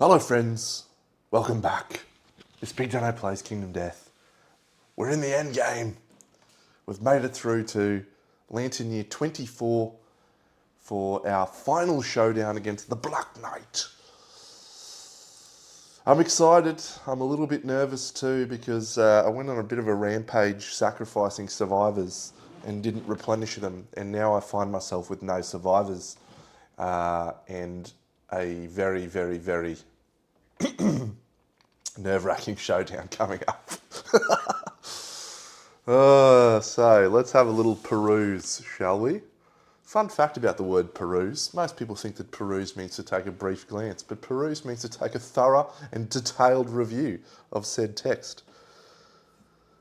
Hello friends, welcome back. It's BigDenoPlays Kingdom Death. We're in the end game. We've made it through to Lantern Year 24 for our final showdown against the Black Knight. I'm excited, I'm a little bit nervous too because I went on a bit of a rampage sacrificing survivors and didn't replenish them, and now I find myself with no survivors and a very, very, very nerve-wracking showdown coming up. So let's have a little peruse, shall we? Fun fact about the word peruse. Most people think that peruse means to take a brief glance, but peruse means to take a thorough and detailed review of said text.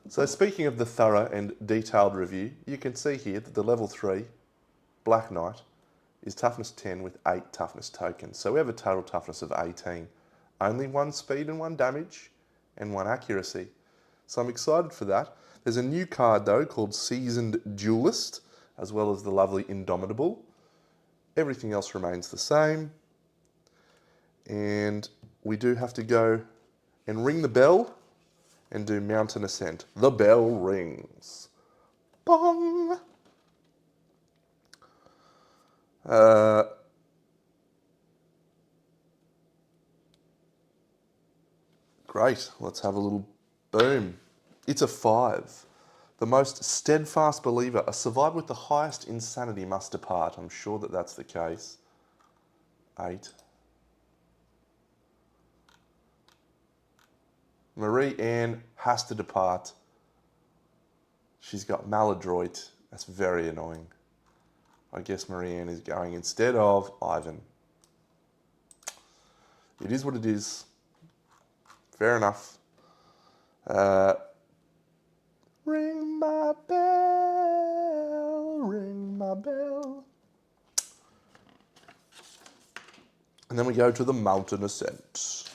So speaking of the thorough and detailed review, you can see here that the level 3 Black Knight is toughness 10 with 8 toughness tokens. So we have a total toughness of 18. Only 1 speed and 1 damage and 1 accuracy. So I'm excited for that. There's a new card though called Seasoned Duelist, as well as the lovely Indomitable. Everything else remains the same. And we do have to go and ring the bell and do Mountain Ascent. The bell rings. Bong! Great, let's have a little boom. It's a 5. The most steadfast believer, a survivor with the highest insanity must depart. I'm sure that that's the case. 8. Marie Ann has to depart. She's got maladroit. That's very annoying. I guess Marie Ann is going instead of Ivan. It is what it is. Fair enough. Ring my bell, ring my bell. And then we go to the Mountain Ascent.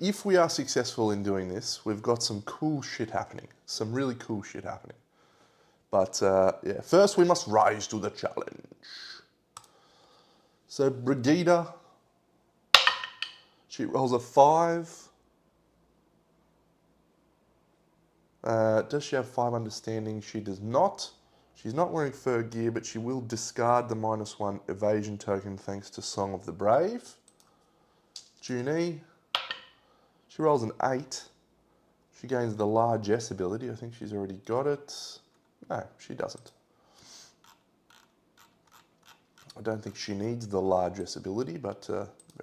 If we are successful in doing this, we've got some cool shit happening. Some really cool shit happening. But yeah, first we must rise to the challenge. So Brigida, she rolls a 5. Does she have 5 understanding? She does not. She's not wearing fur gear, but she will discard the -1 evasion token thanks to Song of the Brave. Junie, she rolls an 8. She gains the largesse ability. I think she's already got it. No, she doesn't. I don't think she needs the largesse ability, but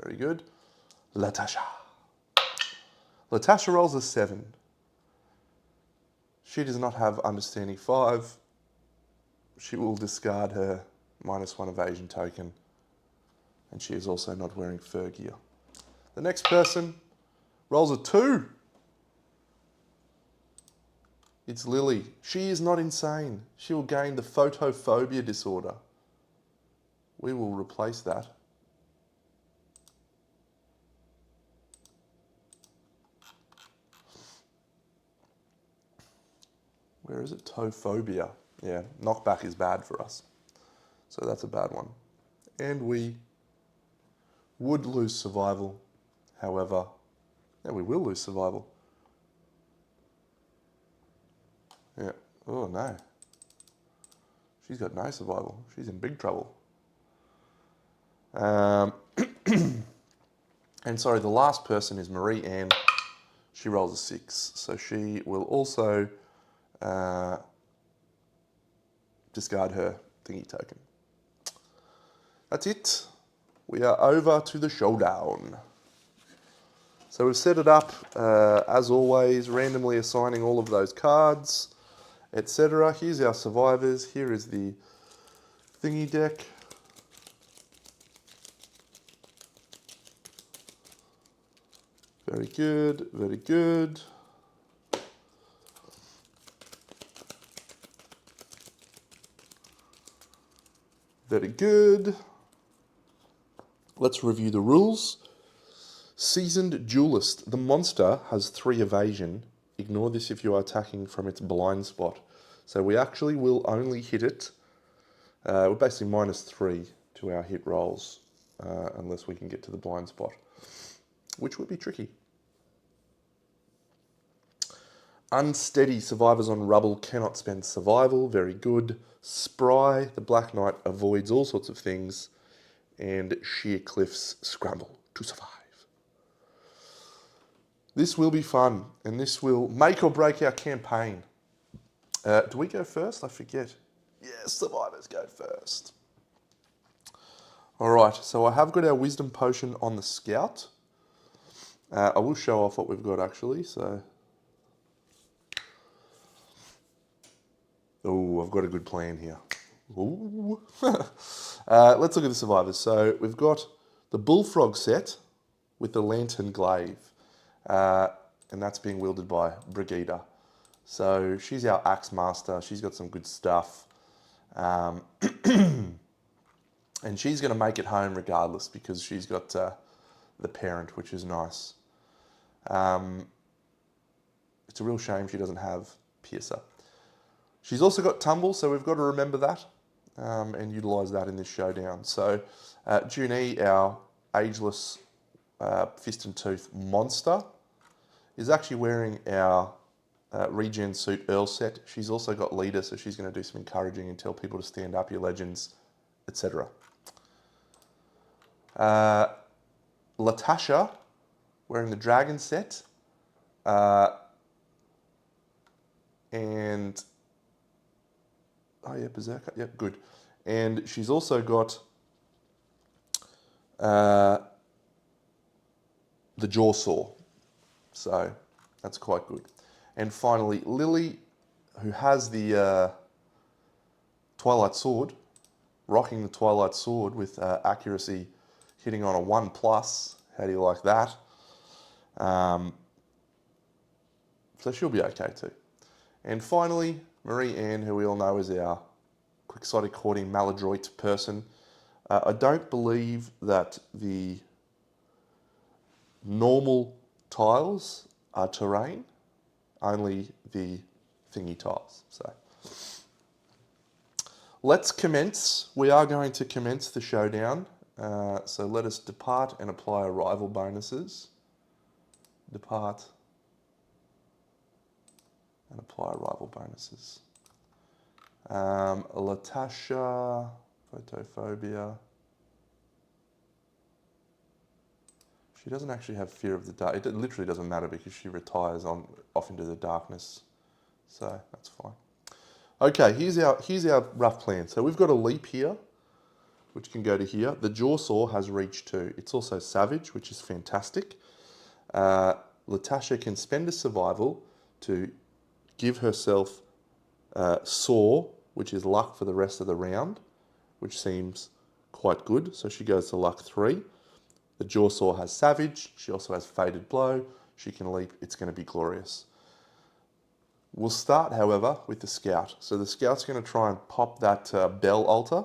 very good. Latasha. Latasha rolls a 7. She does not have understanding 5. She will discard her -1 evasion token. And she is also not wearing fur gear. The next person rolls a 2. It's Lily. She is not insane. She will gain the photophobia disorder. We will replace that. Where is it? Tophobia. Yeah, knockback is bad for us. So that's a bad one. And we would lose survival. However, yeah, we will lose survival. Yeah. Oh no. She's got no survival. She's in big trouble. And sorry, the last person is Marie Ann. She rolls a 6. So she will also discard her thingy token. That's it. We are over to the showdown. So we've set it up, as always, randomly assigning all of those cards, etc. Here's our survivors. Here is the thingy deck. Very good, very good. Very good. Let's review the rules. Seasoned Duelist. The monster has 3 evasion. Ignore this if you are attacking from its blind spot. So we actually will only hit it. We're basically -3 to our hit rolls. unless we can get to the blind spot, which would be tricky. Unsteady, survivors on rubble cannot spend survival, very good. Spry, the Black Knight avoids all sorts of things. And sheer cliffs, scramble to survive. This will be fun, and this will make or break our campaign. Do we go first? I forget. Yes, survivors go first. All right, so I have got our wisdom potion on the scout. I will show off what we've got actually, so. Oh, I've got a good plan here. Ooh. Let's look at the survivors. So we've got the bullfrog set with the lantern glaive, and that's being wielded by Brigida. So she's our axe master. She's got some good stuff, and she's going to make it home regardless because she's got the parent, which is nice. It's a real shame she doesn't have Piercer. She's also got tumble, so we've got to remember that and utilise that in this showdown. So Junie, our ageless fist and tooth monster, is actually wearing our regen suit Earl set. She's also got leader, so she's going to do some encouraging and tell people to stand up, your legends, etc. Latasha, wearing the dragon set, and oh yeah, Berserker, yep, good. And she's also got the jaw saw, so that's quite good. And finally, Lily, who has the Twilight Sword, rocking the Twilight Sword with accuracy hitting on a 1+. How do you like that? So she'll be okay too. And finally, Marie Ann, who we all know is our quixotic hoarding maladroit person. I don't believe that the normal tiles are terrain, only the thingy tiles. So let's commence. We are going to commence the showdown. So let us depart and apply arrival bonuses. Depart and apply arrival bonuses. Latasha, photophobia. She doesn't actually have fear of the dark. It literally doesn't matter because she retires off into the darkness. So that's fine. Okay, here's our rough plan. So we've got a leap here, which can go to here. The jaw saw has reach 2. It's also savage, which is fantastic. Latasha can spend a survival to give herself saw, which is luck for the rest of the round, which seems quite good. So she goes to luck 3. The jaw saw has savage. She also has faded blow. She can leap. It's going to be glorious. We'll start, however, with the scout. So the scout's going to try and pop that bell altar.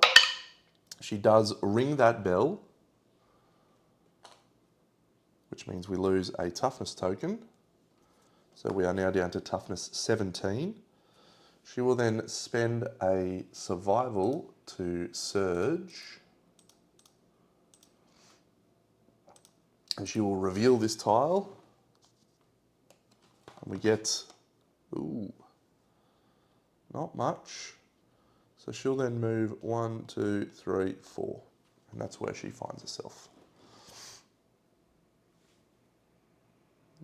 She does ring that bell, which means we lose a toughness token. So we are now down to toughness 17. She will then spend a survival to surge. And she will reveal this tile. And we get, ooh, not much. So she'll then move 1, 2, 3, 4. And that's where she finds herself.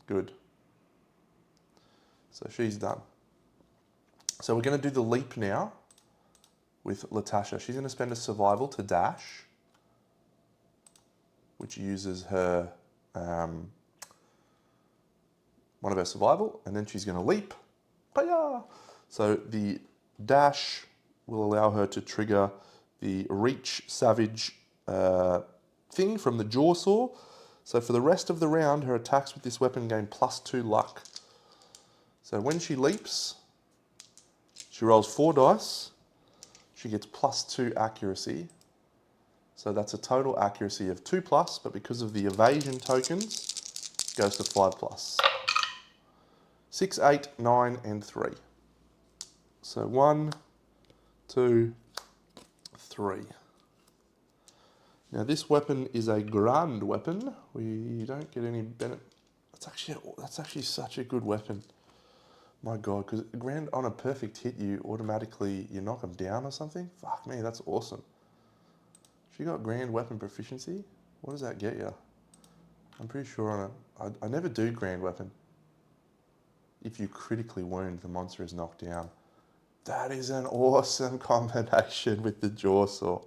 Good. So she's done. So we're going to do the leap now with Latasha. She's going to spend a survival to dash, which uses her one of her survival, and then she's going to leap. Hi-ya! So the dash will allow her to trigger the reach savage thing from the jaw saw. So for the rest of the round, her attacks with this weapon gain +2 luck. So when she leaps, she rolls 4 dice. She gets +2 accuracy. So that's a total accuracy of 2+, but because of the evasion tokens, it goes to 5+. 6, 8, 9, and 3. So 1, 2, 3. Now this weapon is a grand weapon. We don't get any benefit. That's actually such a good weapon. My God, because grand on a perfect hit, you knock them down or something. Fuck me, that's awesome. She got grand weapon proficiency. What does that get you? I'm pretty sure on I never do grand weapon. If you critically wound, the monster is knocked down. That is an awesome combination with the jaw saw.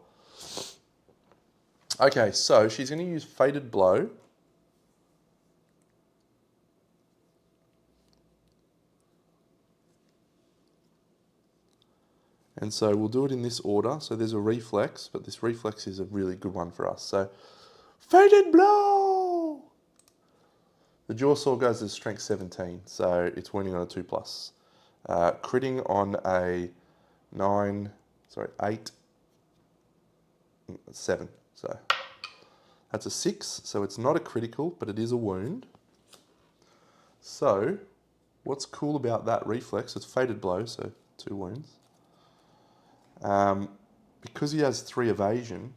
Okay, so she's going to use Fated Blow. And so we'll do it in this order. So there's a reflex, but this reflex is a really good one for us. So, Fated Blow! The jaw saw goes to strength 17, so it's wounding on a 2+. Critting on a 8, 7. So that's a 6, so it's not a critical, but it is a wound. So what's cool about that reflex, it's Fated Blow, so 2 wounds. Because he has 3 evasion,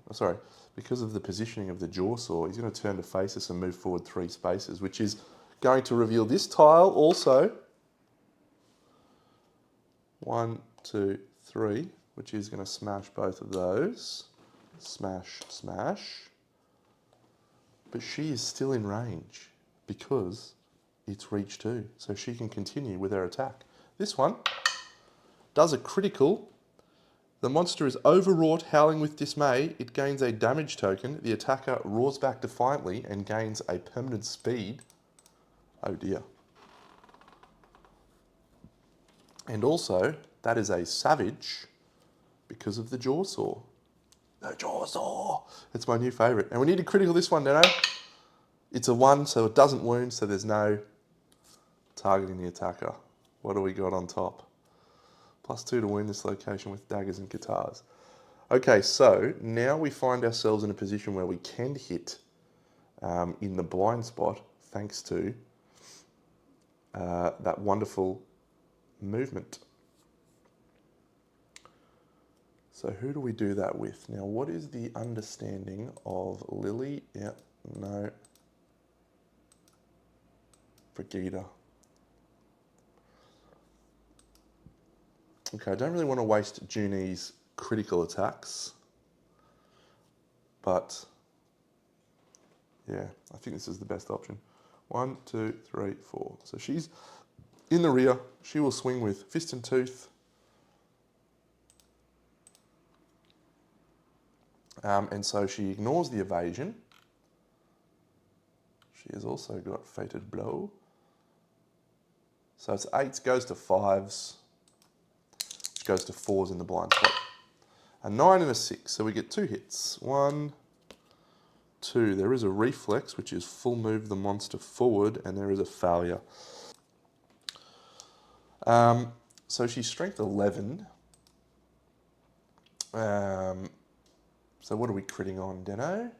because of the positioning of the jaw saw, he's going to turn to face us and move forward 3 spaces, which is going to reveal this tile also. 1, 2, 3, which is going to smash both of those. Smash, smash. But she is still in range because it's reach 2, so she can continue with her attack. This one does a critical. The monster is overwrought, howling with dismay. It gains a damage token. The attacker roars back defiantly and gains a permanent speed. Oh dear. And also, that is a savage because of the jaw saw. The jaw saw! It's my new favourite. And we need to critical this one, don't I? It's a 1, so it doesn't wound, so there's no targeting the attacker. What do we got on top? +2 to wound this location with daggers and guitars. Okay, so now we find ourselves in a position where we can hit in the blind spot thanks to that wonderful movement. So who do we do that with? Now, what is the understanding of Lily? Yeah, no. Brigida. Okay, I don't really want to waste Junie's critical attacks. But, yeah, I think this is the best option. 1, 2, 3, 4. So she's in the rear. She will swing with Fist and Tooth. And so she ignores the evasion. She has also got Fated Blow. So it's 8s, goes to 5s, which goes to 4s in the blind spot. A 9 and a 6, so we get 2 hits. 1, 2. There is a reflex, which is full move the monster forward, and there is a failure. So she's strength 11. So what are we critting on, Deno?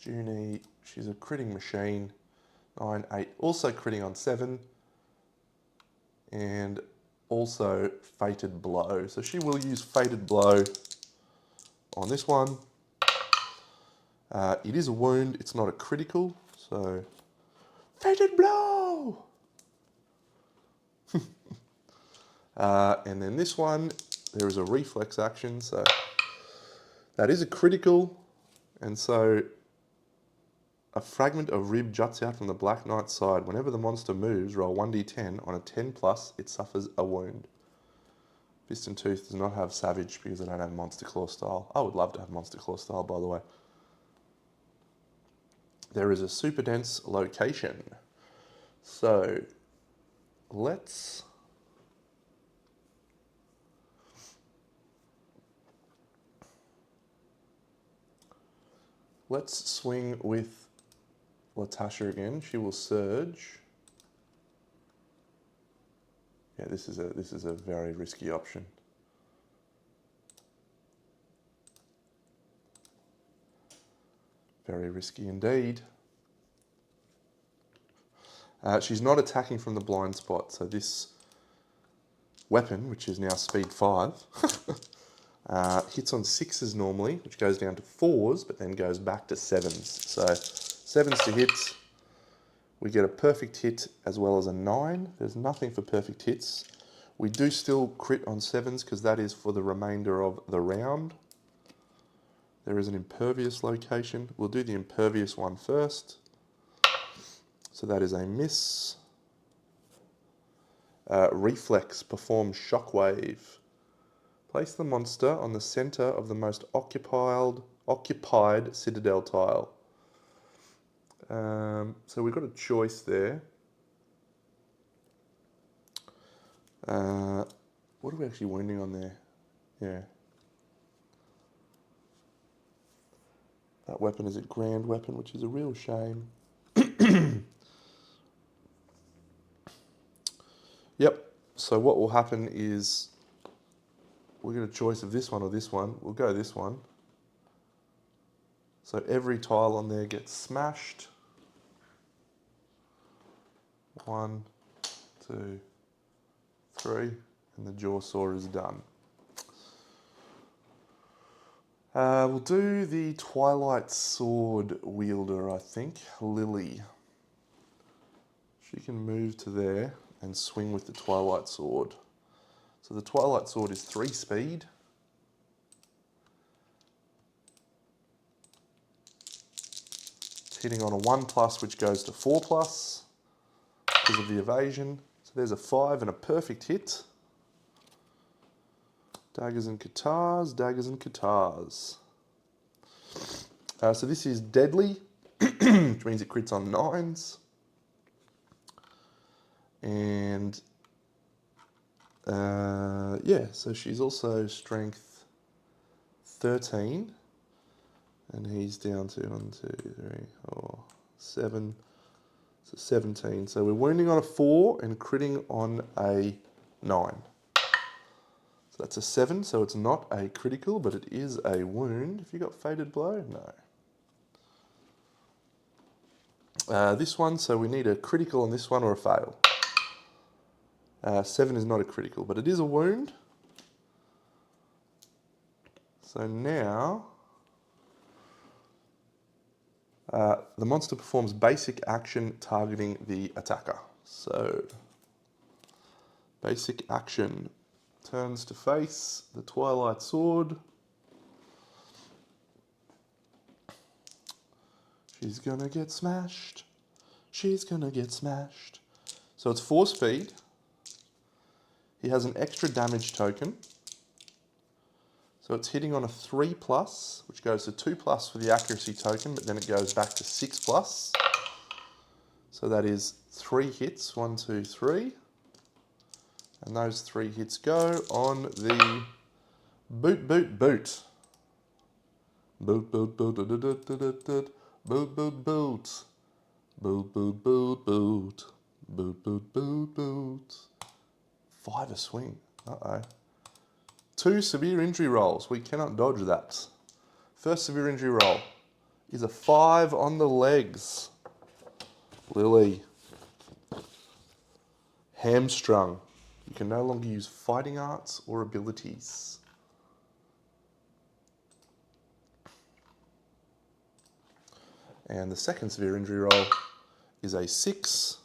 Junie, she's a critting machine. 9, 8, also critting on 7. And also Fated Blow. So she will use Fated Blow on this one. It is a wound, it's not a critical, so Fated Blow! And then this one, there is a reflex action, so that is a critical, and so a fragment of rib juts out from the Black Knight's side. Whenever the monster moves, roll 1d10. On a 10+, it suffers a wound. Fist and Tooth does not have Savage because I don't have Monster Claw style. I would love to have Monster Claw style, by the way. There is a super dense location. So let's swing with Latasha again. She will surge. Yeah, this is a very risky option. Very risky indeed. She's not attacking from the blind spot, so this weapon, which is now speed 5, Hits on 6s normally, which goes down to 4s, but then goes back to 7s. So 7s to hit. We get a perfect hit as well as a 9. There's nothing for perfect hits. We do still crit on 7s because that is for the remainder of the round. There is an impervious location. We'll do the impervious one first. So that is a miss. Reflex, perform shockwave. Place the monster on the center of the most occupied citadel tile. So we've got a choice there. What are we actually wounding on there? Yeah. That weapon is a grand weapon, which is a real shame. Yep. So what will happen is we'll get a choice of this one or this one. We'll go this one. So every tile on there gets smashed. 1, 2, 3, and the jaw saw is done. We'll do the Twilight Sword wielder, I think, Lily. She can move to there and swing with the Twilight Sword. So the Twilight Sword is 3 speed. It's hitting on a 1+, which goes to 4+, because of the evasion. So there's a 5 and a perfect hit. Daggers and katars, daggers and katars. So this is deadly, which means it crits on 9s. And yeah, so she's also strength 13. And he's down to 1, 2, 3, 4, 7. So 17. So we're wounding on a 4 and critting on a 9. So that's a 7, so it's not a critical, but it is a wound. Have you got Fated Blow? No. This one, so we need a critical on this one or a fail. 7 is not a critical, but it is a wound. So now, the monster performs basic action targeting the attacker. So, basic action. Turns to face the Twilight Sword. She's gonna get smashed. She's gonna get smashed. So it's 4 speed. He has an extra damage token. So it's hitting on a 3+, which goes to 2+ for the accuracy token, but then it goes back to 6+. So that is 3 hits, 1, 2, 3. And those 3 hits go on the boot, boot, boot. Boot, boot, boot, boot, boot, boot, boot, boot, boot, boot. Boot, boot, boot, boot. Boot, boot, boot, boot. 5 a swing. Uh-oh. 2 severe injury rolls. We cannot dodge that. First severe injury roll is a 5 on the legs. Lily. Hamstrung. You can no longer use fighting arts or abilities. And the second severe injury roll is a 6.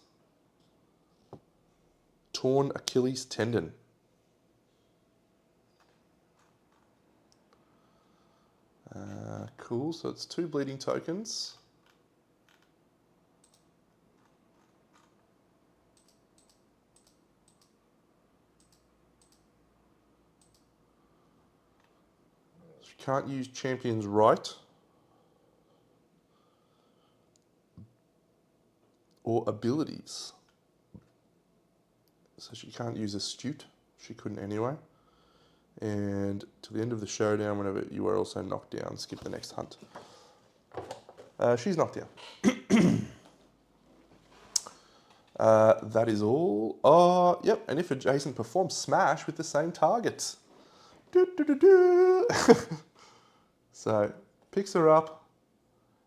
Torn Achilles tendon. Cool, so it's 2 bleeding tokens. She can't use Champion's Right or abilities. So she can't use Astute. She couldn't anyway. And to the end of the showdown, whenever you are also knocked down, skip the next hunt. She's knocked down. That is all. Oh, yep. And if adjacent performs, smash with the same target. Do, do, do, do. So picks her up,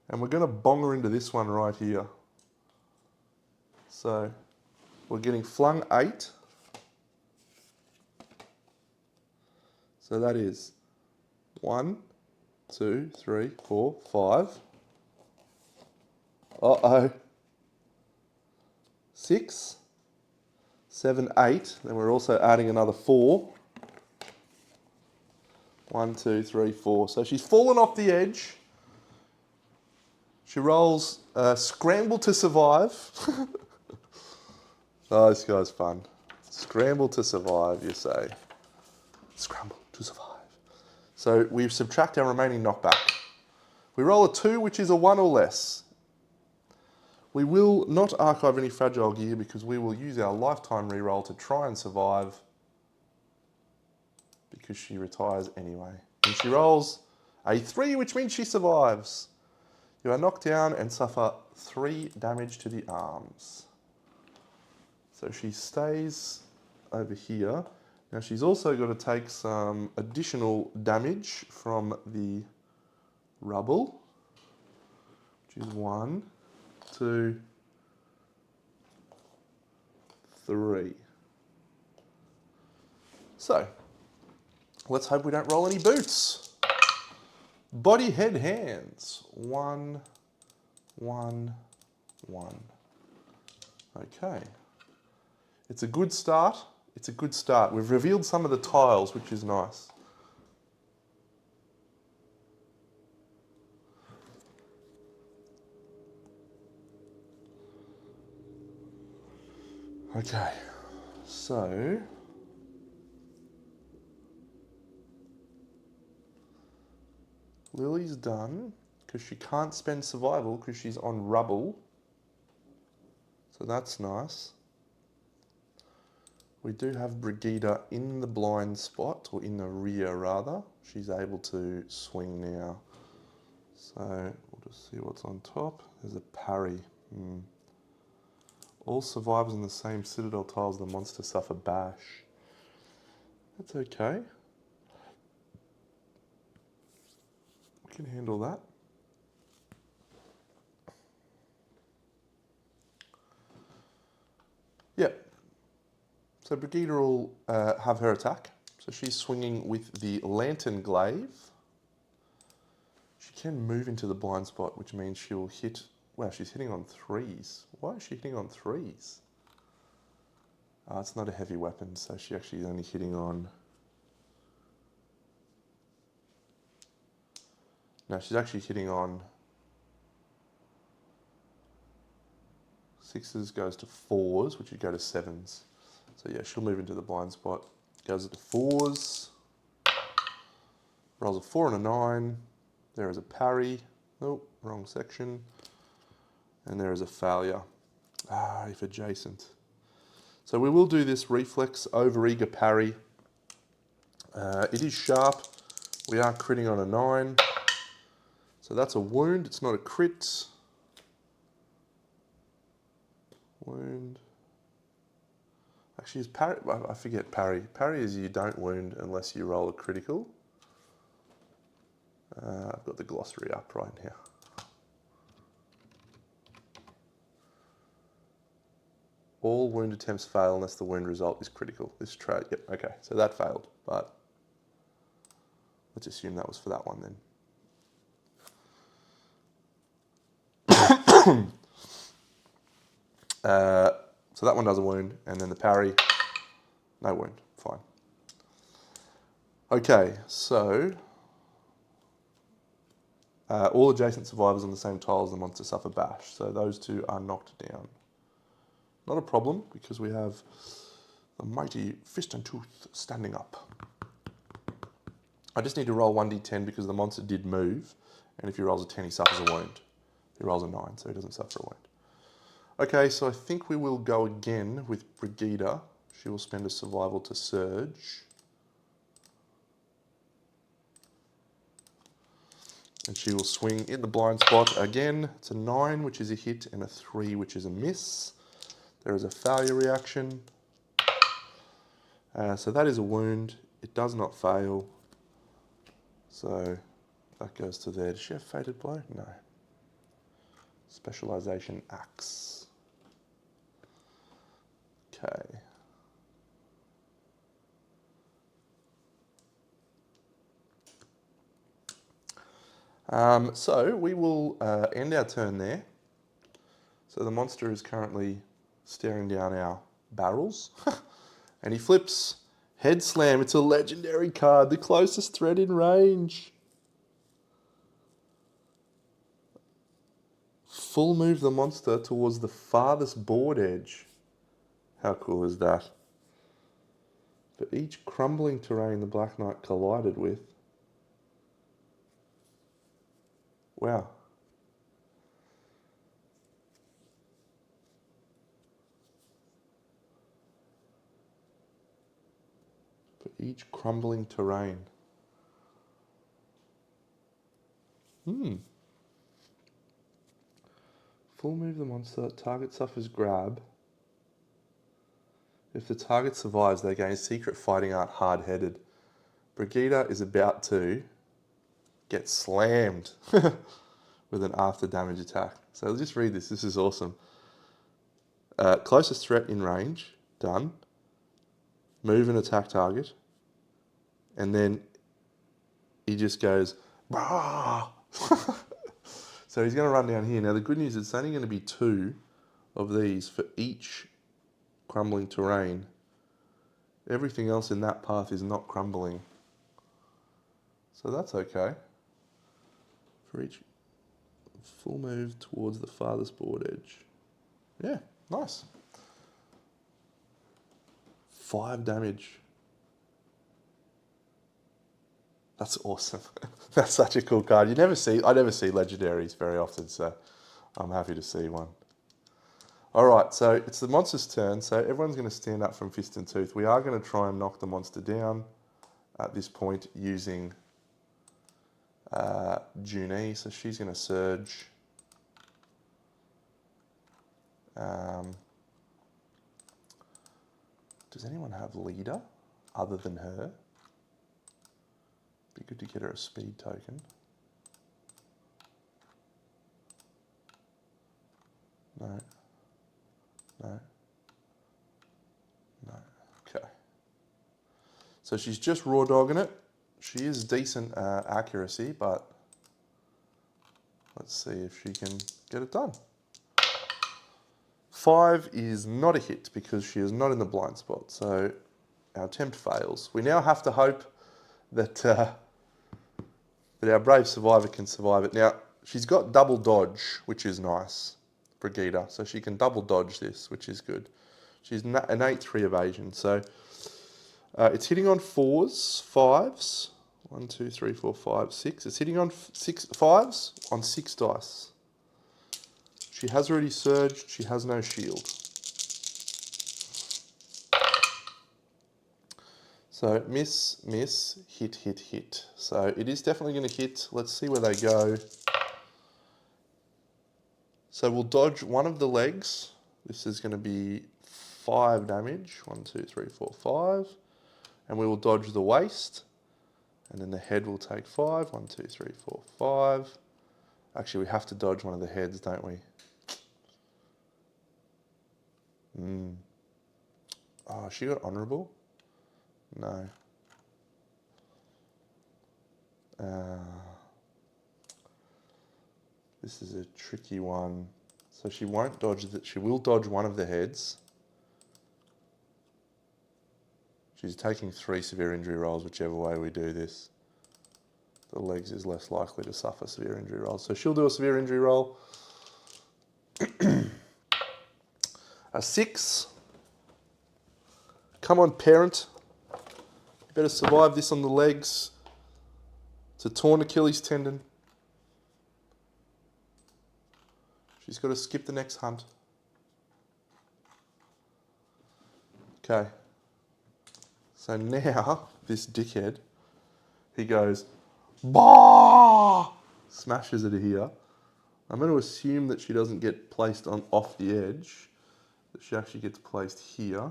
and we're going to bong her into this one right here. So we're getting flung 8. So that is 1, 2, 3, 4, 5. Uh-oh. 6, 7, 8. Then we're also adding another 4. 1, 2, 3, 4. So she's fallen off the edge. She rolls Scramble to Survive. Oh, this guy's fun. Scramble to survive, you say. Scramble to survive. So we subtract our remaining knockback. We roll a 2, which is a 1 or less. We will not archive any fragile gear because we will use our lifetime reroll to try and survive because she retires anyway. And she rolls a 3, which means she survives. You are knocked down and suffer 3 damage to the arms. So she stays over here. Now she's also got to take some additional damage from the rubble, which is 1, 2, 3. So, let's hope we don't roll any boots. Body, head, hands. 1, 1, 1. Okay. It's a good start. It's a good start. We've revealed some of the tiles, which is nice. Okay, so Lily's done because she can't spend survival because she's on rubble. So that's nice. We do have Brigida in the blind spot, or in the rear rather. She's able to swing now. So we'll just see what's on top. There's a parry. All survivors in the same citadel tiles the monster suffer bash. That's okay. We can handle that. Yep. So Brigida will have her attack. So she's swinging with the Lantern Glaive. She can move into the blind spot, which means she'll hit... Wow, she's hitting on 3s. Why is she hitting on 3s? It's not a heavy weapon, so she actually is only hitting on... No, she's actually hitting on... 6s goes to 4s, which would go to 7s. So yeah, she'll move into the blind spot. Goes to 4s. Rolls a 4 and a 9. There is a parry. Nope, wrong section. And there is a failure. If adjacent. So we will do this reflex over-eager parry. It is sharp. We are critting on a 9. So that's a wound. It's not a crit. Wound. Actually, is parry... I forget parry. Parry is you don't wound unless you roll a critical. I've got the glossary up right here. All wound attempts fail unless the wound result is critical. This trade, yep, okay, so that failed, but let's assume that was for that one then. So that one does a wound, and then the parry, no wound, fine. Okay, so all adjacent survivors on the same tile as the monster suffer bash, so those two are knocked down. Not a problem, because we have the mighty Fist and Tooth standing up. I just need to roll 1d10 because the monster did move, and if he rolls a 10, he suffers a wound. He rolls a 9, so he doesn't suffer a wound. Okay, so I think we will go again with Brigida. She will spend a survival to surge. And she will swing in the blind spot again. It's a 9, which is a hit, and a 3, which is a miss. There is a failure reaction. So that is a wound. It does not fail. So that goes to there. Does she have Fated Blow? No. Specialization Axe. Okay. So we will end our turn there. So the monster is currently staring down our barrels. And he flips Head Slam. It's a legendary card, the closest threat in range. Full move the monster towards the farthest board edge. How cool is that? For each crumbling terrain the Black Knight collided with. Wow. For each crumbling terrain. Full move the monster, target suffers grab. If the target survives, they gain secret fighting art hard-headed. Brigida is about to get slammed with an after damage attack. So I'll just read this, this is awesome. Closest threat in range, done. Move and attack target. And then he just goes, bah! So he's going to run down here. Now the good news is it's only going to be 2 of these for each crumbling terrain. Everything else in that path is not crumbling. So that's okay. For each full move towards the farthest board edge. Yeah, nice. 5 damage. That's awesome. That's such a cool card. I never see legendaries very often, so I'm happy to see one. All right, so it's the monster's turn, so everyone's going to stand up from Fist and Tooth. We are going to try and knock the monster down at this point using Junie, so she's going to surge. Does anyone have leader other than her? Be good to get her a speed token. No. No. No. Okay. So she's just raw dogging it. She is decent accuracy, but let's see if she can get it done. 5 is not a hit because she is not in the blind spot, so our attempt fails. We now have to hope that that our brave survivor can survive it. Now, she's got double dodge, which is nice, Brigida, so she can double dodge this, which is good. She's an 8-3 evasion, so it's hitting on 4s, 5s. 1, 2, 3, 4, 5, 6. It's hitting on 6 5s on 6 dice. She has already surged. She has no shield. So miss, miss, hit, hit, hit. So it is definitely going to hit. Let's see where they go. So we'll dodge one of the legs. This is going to be 5 damage. 1, 2, 3, 4, 5. And we will dodge the waist. And then the head will take 5. 1, 2, 3, 4, 5. Actually, we have to dodge one of the heads, don't we? Oh, she got honourable? No. This is a tricky one. So she won't dodge that. She will dodge one of the heads. She's taking 3 severe injury rolls, whichever way we do this. The legs is less likely to suffer severe injury rolls. So she'll do a severe injury roll. A 6. Come on, parent. You better survive this on the legs. It's a torn Achilles tendon. She's got to skip the next hunt. Okay. So now, this dickhead, he goes, bah! Smashes it here. I'm going to assume that she doesn't get placed on off the edge, that she actually gets placed here.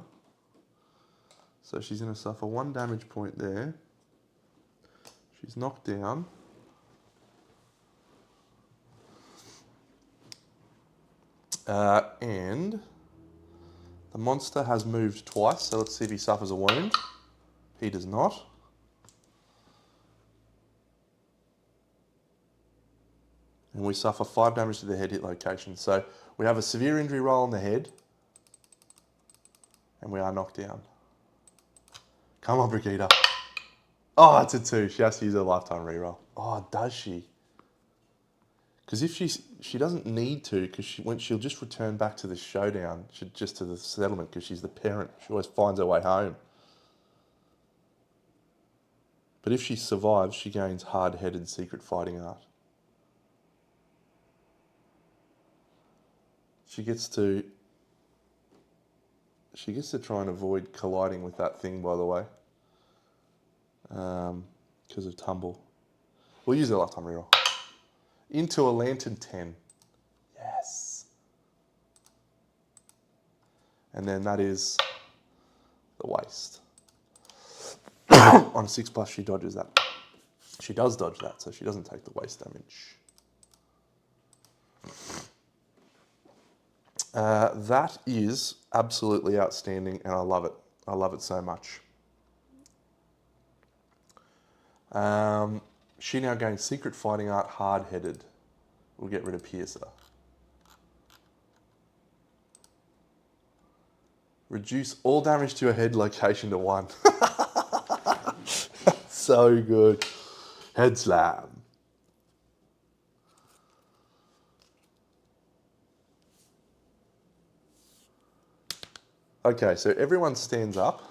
So she's going to suffer 1 damage point there. She's knocked down. And the monster has moved twice, so let's see if he suffers a wound. He does not. And we suffer 5 damage to the head hit location. So we have a severe injury roll on the head. And we are knocked down. Come on, Brigida. Oh, it's a 2. She has to use her lifetime reroll. Oh, does she? Because if she doesn't need to, because she'll just return back to the showdown, just to the settlement, because she's the parent. She always finds her way home. But if she survives, she gains hard-headed secret fighting art. She gets to try and avoid colliding with that thing, by the way, because of tumble. We'll use the lifetime reroll. Into a lantern 10. Yes. And then that is the waste. On a 6+, she dodges that. She does dodge that, so she doesn't take the waste damage. That is absolutely outstanding, and I love it. I love it so much. She now gains Secret Fighting Art Hard-Headed. We'll get rid of Piercer. Reduce all damage to a head location to 1. So good. Head slam. Okay, so everyone stands up,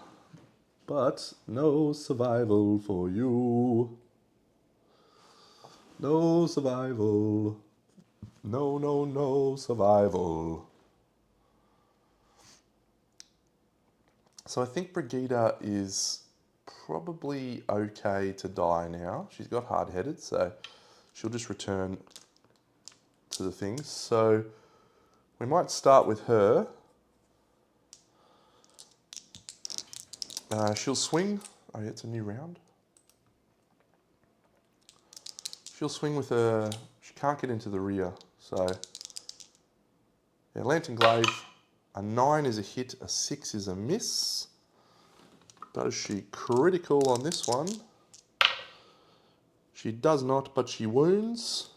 but no survival for you. No survival. No survival. So I think Brigida is probably okay to die now. She's got hard-headed, so she'll just return to the things. So we might start with her. She'll swing. Oh yeah, it's a new round. She'll swing with a... She can't get into the rear, so... Yeah, Lantern Glaive. A 9 is a hit, a 6 is a miss. Does she critical on this one? She does not, but she wounds.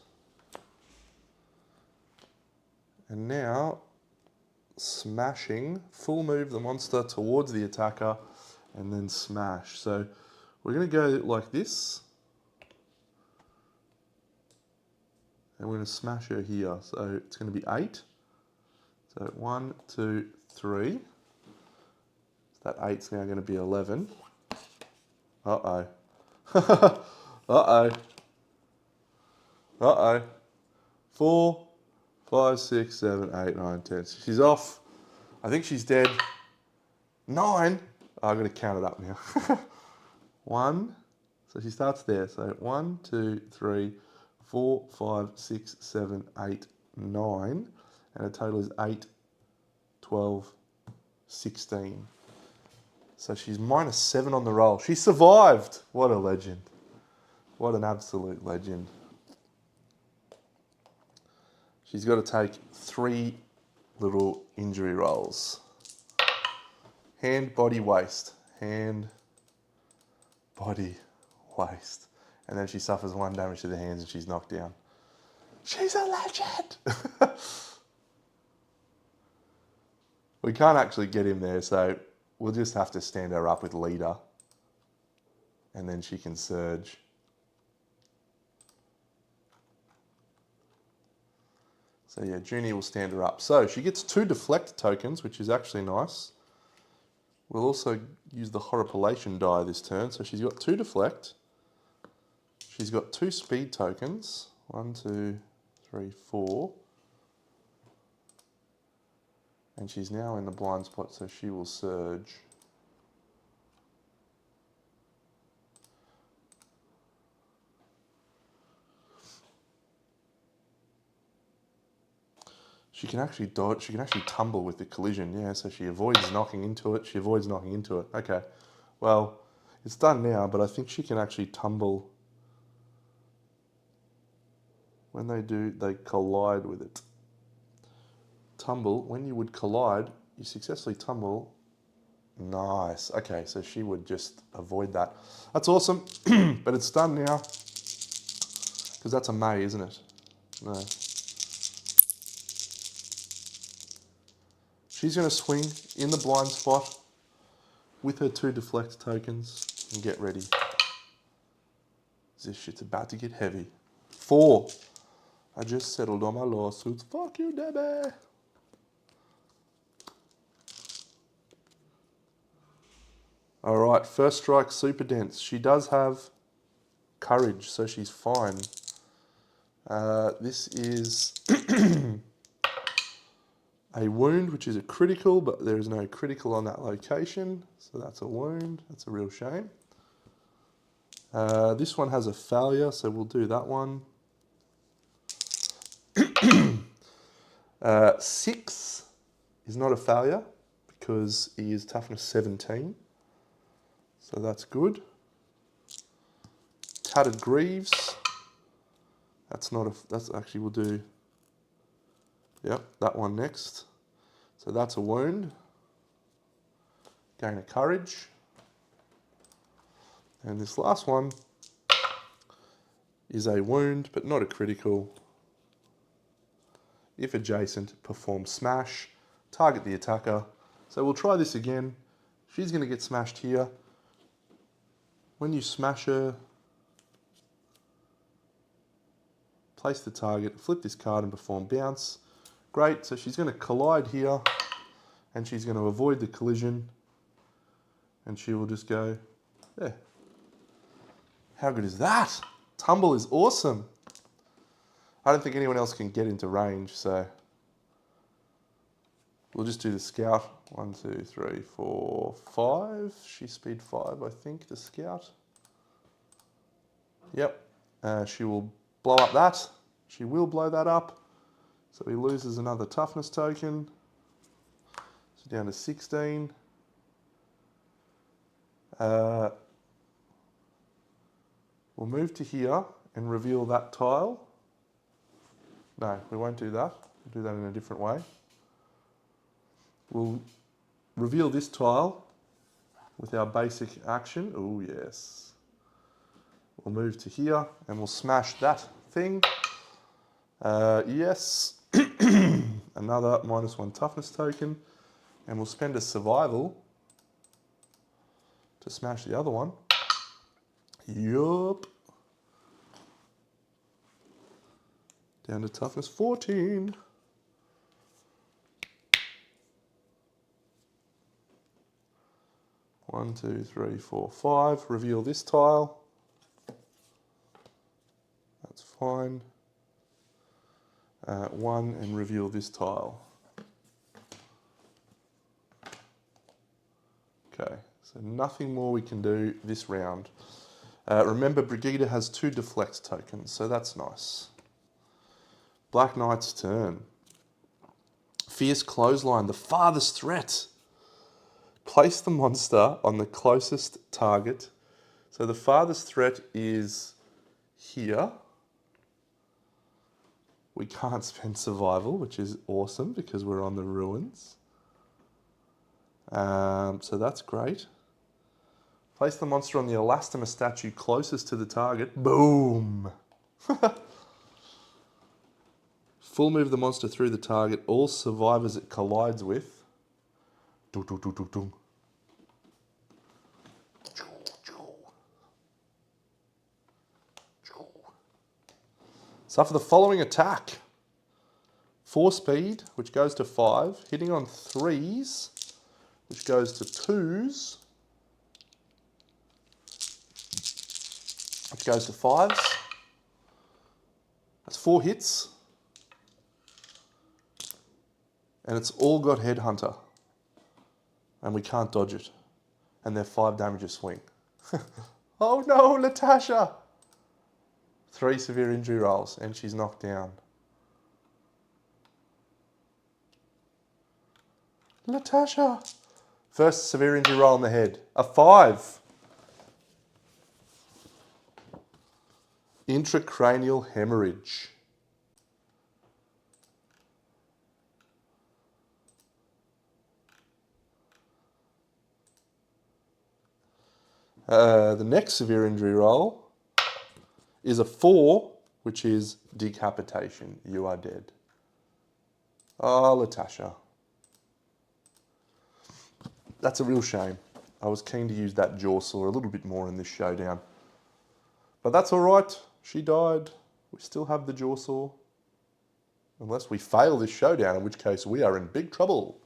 And now, smashing. Full move the monster towards the attacker, and then smash. So we're going to go like this. And we're going to smash her here. So it's going to be 8. So 1, 2, 3. That 8's now going to be 11. Uh-oh. Uh-oh. Uh-oh. 4, 5, 6, 7, 8, 9, 10. She's off. I think she's dead. 9. Oh, I'm going to count it up now. 1. So she starts there. So 1, 2, 3, 4, 5, 6, 7, 8, 9. And her total is 8, 12, 16. So she's -7 on the roll. She survived. What a legend. What an absolute legend. She's got to take 3 little injury rolls. Hand, body, waist. Hand, body, waist. And then she suffers 1 damage to the hands and she's knocked down. She's a legend. We can't actually get him there, so we'll just have to stand her up with leader. And then she can surge. So yeah, Junie will stand her up. So she gets 2 deflect tokens, which is actually nice. We'll also use the horripilation die this turn. So she's got 2 deflect. She's got 2 speed tokens. 1, 2, 3, 4. And she's now in the blind spot, so she will surge. She can actually dodge, she can actually tumble with the collision, yeah, so she avoids knocking into it, Okay, well, it's done now, but I think she can actually tumble. When they do, they collide with it. Tumble, when you would collide, you successfully tumble. Nice, okay, so she would just avoid that. That's awesome, but it's done now, because that's a May, isn't it? No. She's going to swing in the blind spot with her 2 deflect tokens and get ready. This shit's about to get heavy. 4. I just settled on my lawsuits. Fuck you, Debbie. All right, first strike, super dense. She does have courage, so she's fine. This is a wound, which is a critical, but there is no critical on that location. So that's a wound. That's a real shame. This one has a failure, so we'll do that one. 6 is not a failure because he is toughness 17. So that's good. Tattered Greaves. That's not a, that's actually, we'll do, yep, that one next. So that's a wound. Gain a courage. And this last one is a wound, but not a critical. If adjacent, perform smash, target the attacker. So we'll try this again. She's going to get smashed here. When you smash her, place the target, flip this card and perform bounce. Great, so she's going to collide here and she's going to avoid the collision and she will just go there. How good is that? Tumble is awesome. I don't think anyone else can get into range, so we'll just do the scout. 1, 2, 3, 4, 5. She's speed 5, I think, the scout. Yep. She will blow up that. She will blow that up. So he loses another toughness token. So down to 16. We'll move to here and reveal that tile. No, we won't do that. We'll do that in a different way. We'll reveal this tile with our basic action. Oh, yes. We'll move to here and we'll smash that thing. Yes. Another -1 toughness token. And we'll spend a survival to smash the other one. Yup. Down to toughness 14. One, 2, 3, 4, 5. Reveal this tile. That's fine. 1 and reveal this tile. Okay, so nothing more we can do this round. Remember, Brigida has 2 deflect tokens, so that's nice. Black Knight's turn. Fierce Clothesline, the farthest threat. Place the monster on the closest target. So the farthest threat is here. We can't spend survival, which is awesome because we're on the ruins. So that's great. Place the monster on the Elastoma statue closest to the target. Boom! Full move the monster through the target. All survivors it collides with. Suffer the following attack. 4 speed, which goes to 5. Hitting on 3s, which goes to 2s, which goes to 5s. That's 4 hits. And it's all got Headhunter. And we can't dodge it. And they're 5 damage a swing. Oh no, Latasha! 3 severe injury rolls and she's knocked down. Latasha! First severe injury roll on the head. A 5. Intracranial hemorrhage. The next severe injury roll is a 4 which is decapitation. You are dead. Oh, Latasha. That's a real shame. I was keen to use that jaw saw a little bit more in this showdown. But that's all right. She died. We still have the jaw saw. Unless we fail this showdown, in which case we are in big trouble.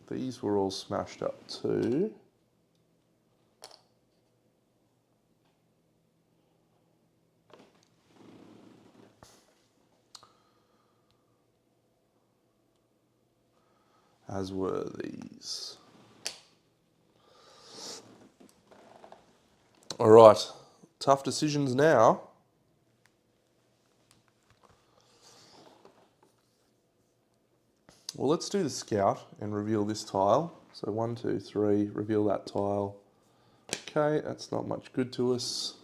These were all smashed up too. As were these. All right, tough decisions now. Well, let's do the scout and reveal this tile. So 1, 2, 3, reveal that tile. Okay, that's not much good to us.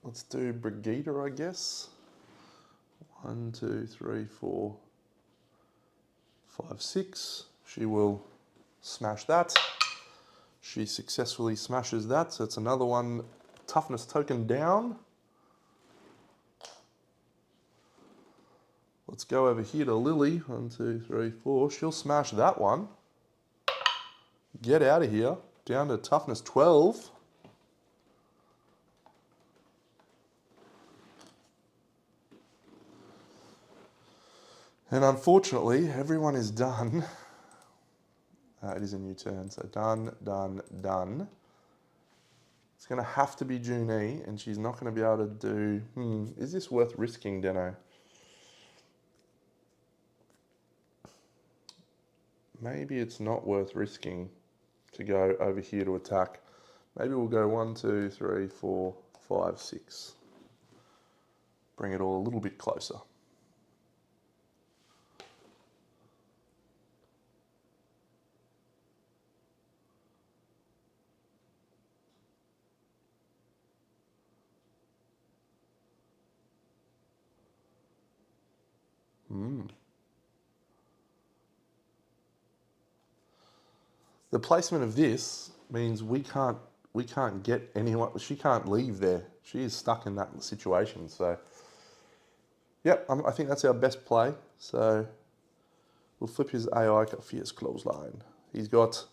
Let's do Brigida, I guess. 1, 2, 3, 4, 5, 6. She will smash that. She successfully smashes that, so it's another one toughness token down. Let's go over here to Lily. 1, 2, 3, 4. She'll smash that one. Get out of here. Down to toughness 12. And unfortunately, everyone is done. It is a new turn, so done, done, done. It's going to have to be Junie, and she's not going to be able to do... is this worth risking, Deno? Maybe it's not worth risking to go over here to attack. Maybe we'll go 1, 2, 3, 4, 5, 6. Bring it all a little bit closer. The placement of this means we can't get anyone. She can't leave there. She is stuck in that situation. So, yep, I think that's our best play. So we'll flip his AI Fierce Clothesline. He's got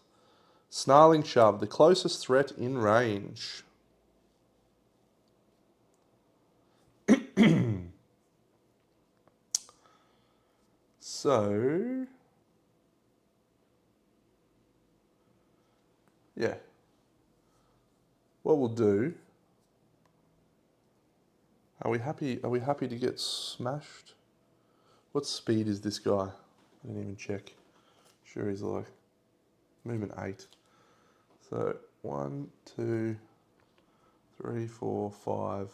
Snarling Shove, the closest threat in range. So, yeah. What we'll do, are we happy to get smashed? What speed is this guy? I didn't even check. Sure he's like movement 8. So 1, 2, 3, 4, 5. So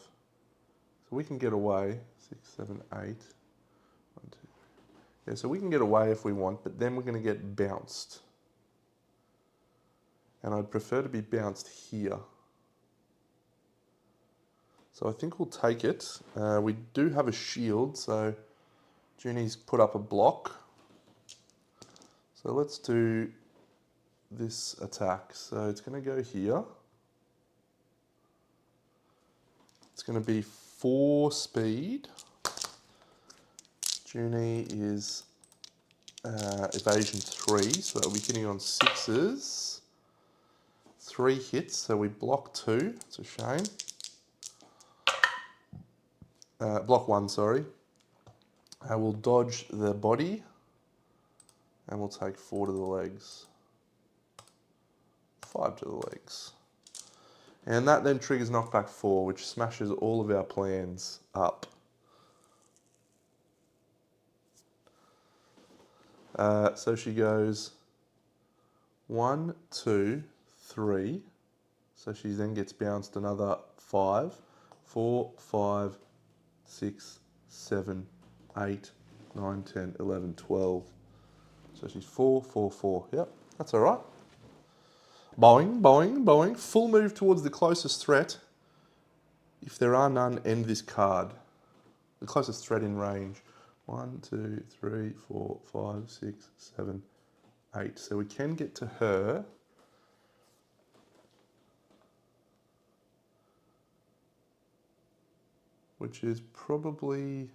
we can get away. 6, 7, 8. 1, 2, 3. Yeah, so we can get away if we want, but then we're going to get bounced. And I'd prefer to be bounced here. So I think we'll take it. We do have a shield, so Junie's put up a block. So let's do this attack. So it's going to go here. It's going to be 4 speed. Junie is evasion 3, so we'll be hitting on 6s. 3 hits, so we block 2. It's a shame. Block 1, sorry. We'll dodge the body, and we'll take 4 to the legs. 5 to the legs. And that then triggers knockback 4, which smashes all of our plans up. So she goes 1, 2, 3. So she then gets bounced another 5. 4, 5, 6, 7, 8, 9, 10, 11, 12. So she's 4, 4, 4. Yep, that's all right. Boing, boing, boing. Full move towards the closest threat. If there are none, end this card. The closest threat in range. 1, 2, 3, 4, 5, 6, 7, 8. So we can get to her. Which is probably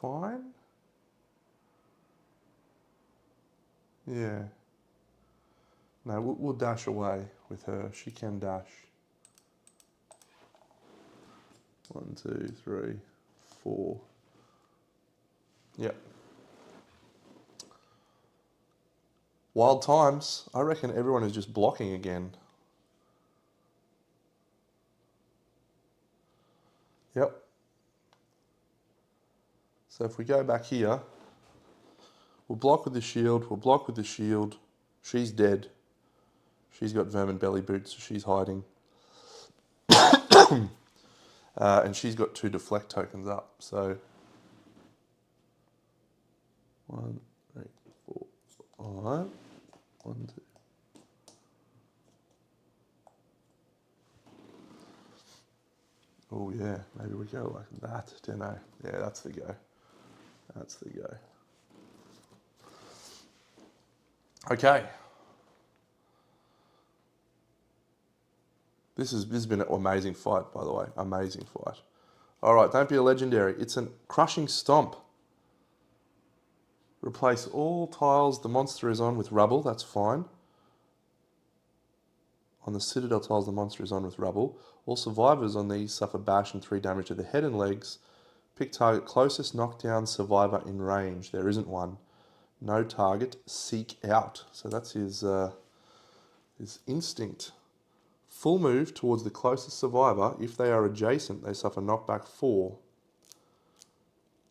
fine. Yeah. No, we'll dash away with her. She can dash. 1, 2, 3, 4. Yep. Wild times. I reckon everyone is just blocking again. Yep. So if we go back here, we'll block with the shield, we'll block with the shield. She's dead. She's got vermin belly boots, so she's hiding. And she's got 2 deflect tokens up, so 1, 3, 4, 5. 1, 2. Oh yeah, maybe we go like that, don't I? Yeah, that's the go. That's the go. Okay. This has been an amazing fight, by the way. Amazing fight. All right, don't be a legendary. It's a crushing stomp. Replace all tiles the monster is on with rubble. That's fine. On the Citadel tiles, the monster is on with rubble. All survivors on these suffer bash and 3 damage to the head and legs. Pick target closest knockdown survivor in range. There isn't one. No target, seek out. So that's his instinct. Full move towards the closest survivor. If they are adjacent, they suffer knockback 4.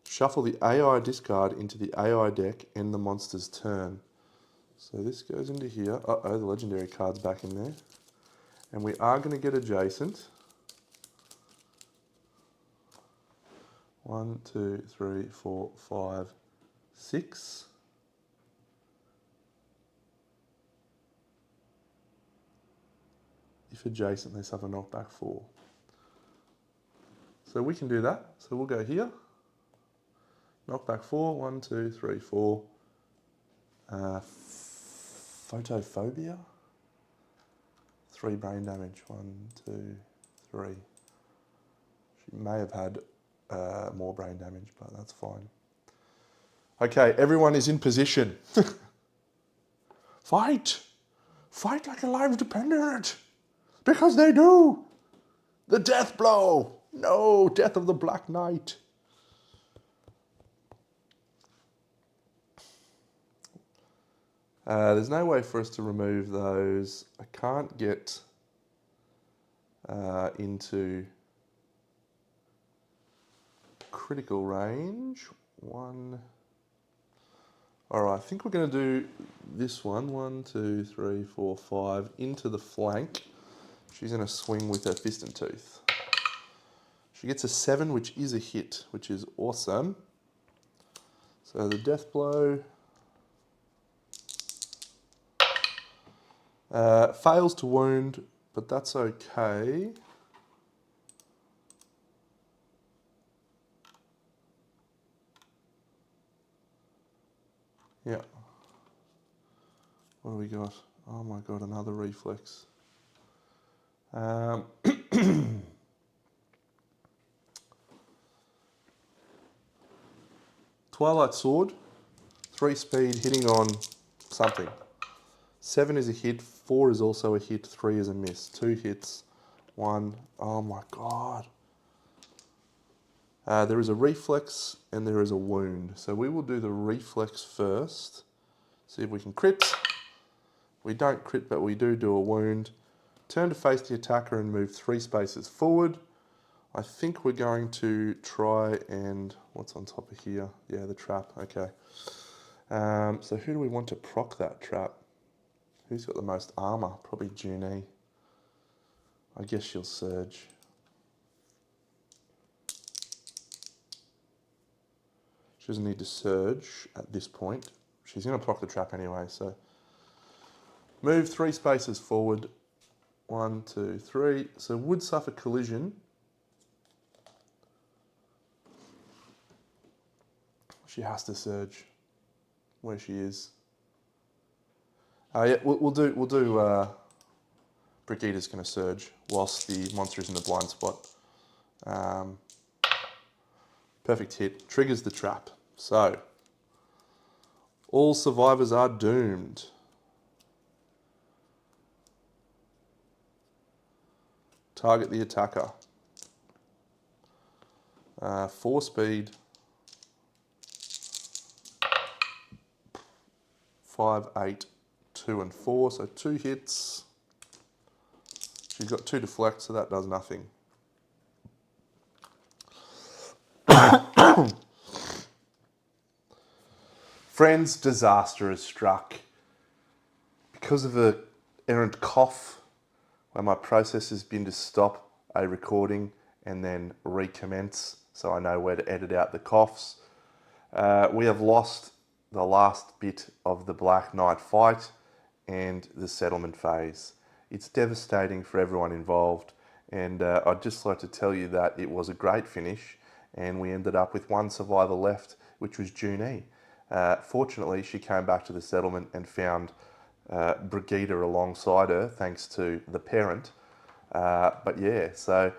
Shuffle the AI discard into the AI deck, end the monster's turn. So this goes into here. Uh-oh, the legendary card's back in there. And we are going to get adjacent. 1, 2, 3, 4, 5, 6. If adjacent, they suffer knockback 4. So we can do that. So we'll go here. Knockback 4, 1, 2, 3, 4. Photophobia. 3 brain damage. 1, 2, 3. She may have had more brain damage, but that's fine. Okay, everyone is in position. Fight! Fight like your lives depend on it! Because they do! The death blow! No, death of the Black Knight. There's no way for us to remove those. I can't get into critical range. 1. Alright, I think we're going to do this one. 1, 2, 3, 4, 5. Into the flank. She's going to swing with her fist and tooth. She gets a 7, which is a hit, which is awesome. So the death blow fails to wound, but that's okay. Yeah. What do we got? Oh my god, another reflex. Twilight Sword, 3 speed, hitting on something. 7 is a hit, 4 is also a hit, 3 is a miss. 2 hits, 1. Oh my god. There is a reflex and there is a wound. So we will do the reflex first. See if we can crit. We don't crit, but we do a wound. Turn to face the attacker and move 3 spaces forward. I think we're going to try and... What's on top of here? Yeah, the trap. Okay. So who do we want to proc that trap? Who's got the most armor? Probably Junie. I guess she'll surge. She doesn't need to surge at this point. She's going to proc the trap anyway, so Move 3 spaces forward. 1, 2, 3. So would suffer collision. She has to surge where she is. Yeah, we'll do. Brigida's going to surge whilst the monster is in the blind spot. Perfect hit. Triggers the trap. So all survivors are doomed. Target the attacker. 4 speed. 5, 8, 2 and 4. So 2 hits. She's got 2 deflect, so that does nothing. Friends, disaster has struck. Because of an errant cough, where my process has been to stop a recording and then recommence, so I know where to edit out the coughs. We have lost the last bit of the Black Knight fight and the settlement phase. It's devastating for everyone involved, and I'd just like to tell you that it was a great finish, and we ended up with 1 survivor left, which was Junie. Fortunately, she came back to the settlement and found Brigida alongside her, thanks to the parent. But yeah, so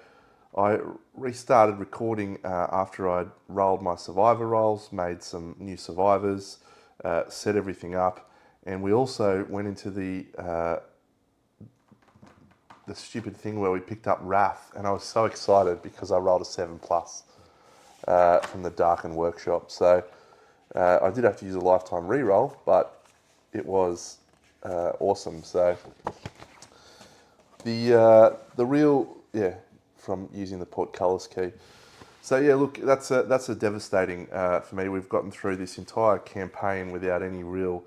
I restarted recording after I'd rolled my survivor rolls, made some new survivors, set everything up, and we also went into the stupid thing where we picked up Wrath, and I was so excited because I rolled a 7+ from the Darkened Workshop. So I did have to use a lifetime reroll, but it was awesome. So the real, yeah, from using the portcullis key. So yeah, look, that's a devastating for me. We've gotten through this entire campaign without any real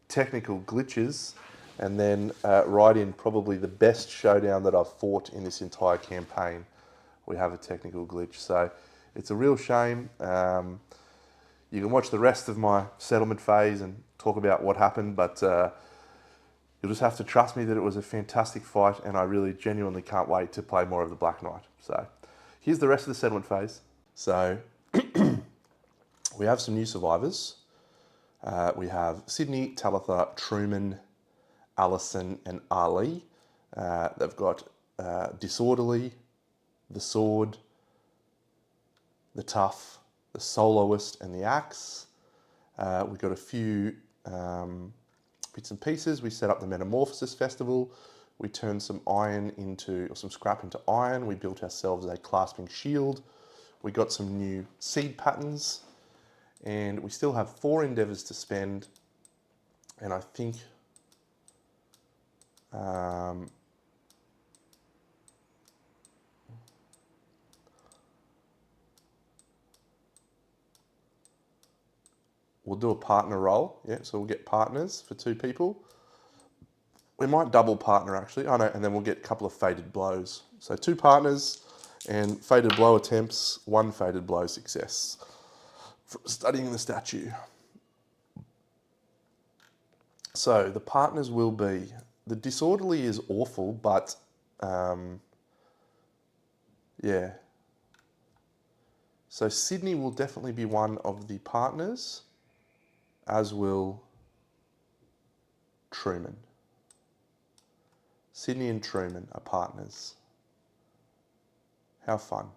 technical glitches, and then right in probably the best showdown that I've fought in this entire campaign, we have a technical glitch. So it's a real shame. You can watch the rest of my settlement phase and talk about what happened, but you'll just have to trust me that it was a fantastic fight, and I really genuinely can't wait to play more of the Black Knight. So here's the rest of the settlement phase. So we have some new survivors. We have Sydney, Talitha, Truman, Alison, and Ali. They've got Disorderly, the Sword, the Tough, the Soloist, and the Axe. We've got a few bits and pieces. We set up the Metamorphosis Festival. We turned some scrap into iron. We built ourselves a clasping shield. We got some new seed patterns, and we still have 4 endeavors to spend. And I think we'll do a partner roll. Yeah, so we'll get partners for 2 people. We might double partner actually. Oh no, and then we'll get a couple of fated blows. So 2 partners and fated blow attempts, 1 fated blow success. From studying the statue. So the partners will be, the Disorderly is awful, but yeah. So Sydney will definitely be one of the partners, as will Truman. Sydney and Truman are partners. How fun.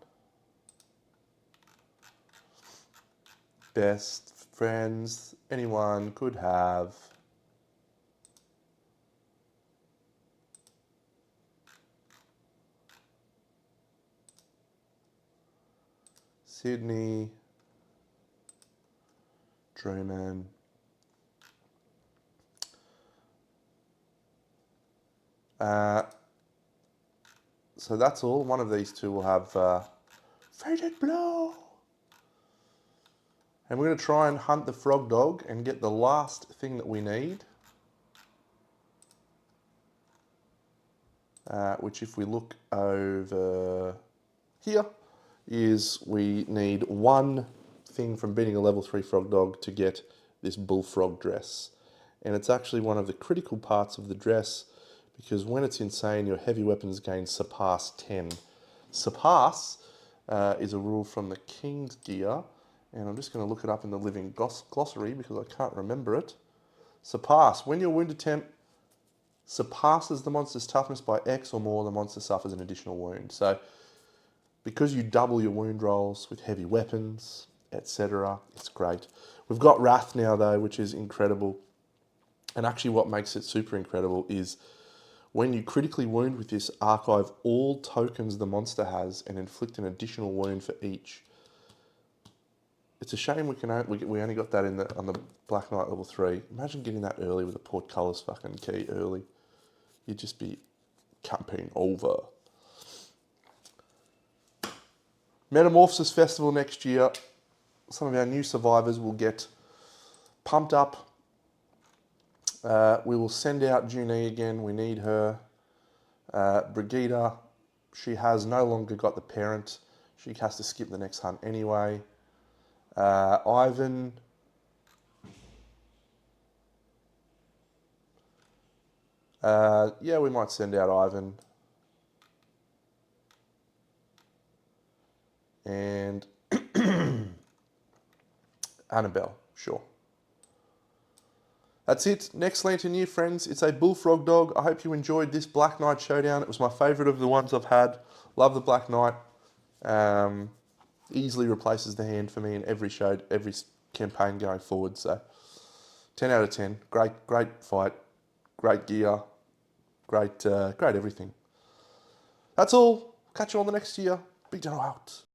Best friends anyone could have. Sydney, Truman. So that's all. One of these 2 will have fated blow. And we're going to try and hunt the frog dog and get the last thing that we need. Which, if we look over here, is we need 1 thing from beating a level 3 frog dog to get this bullfrog dress. and it's actually one of the critical parts of the dress, because when it's insane, your heavy weapons gain surpass 10. Surpass is a rule from the King's Gear, and I'm just going to look it up in the living glossary because I can't remember it. Surpass. When your wound attempt surpasses the monster's toughness by X or more, the monster suffers an additional wound. So because you double your wound rolls with heavy weapons, etc., it's great. We've got Wrath now though, which is incredible. And actually what makes it super incredible is when you critically wound with this, archive all tokens the monster has and inflict an additional wound for each. It's a shame we only got that on the Black Knight level 3. Imagine getting that early with a portcullis fucking key early. You'd just be campaign over. Metamorphosis Festival next year. Some of our new survivors will get pumped up. We will send out Junie again. We need her. Brigida, she has no longer got the parent. She has to skip the next hunt anyway. Ivan. Yeah, we might send out Ivan. And Annabelle, sure. That's it. Next Lantern Year, friends. It's a Bullfrog Dog. I hope you enjoyed this Black Knight showdown. It was my favourite of the ones I've had. Love the Black Knight. Easily replaces the hand for me in every campaign going forward. So 10 out of 10. Great fight. Great gear. Great everything. That's all. Catch you all the next year. Big Deno out.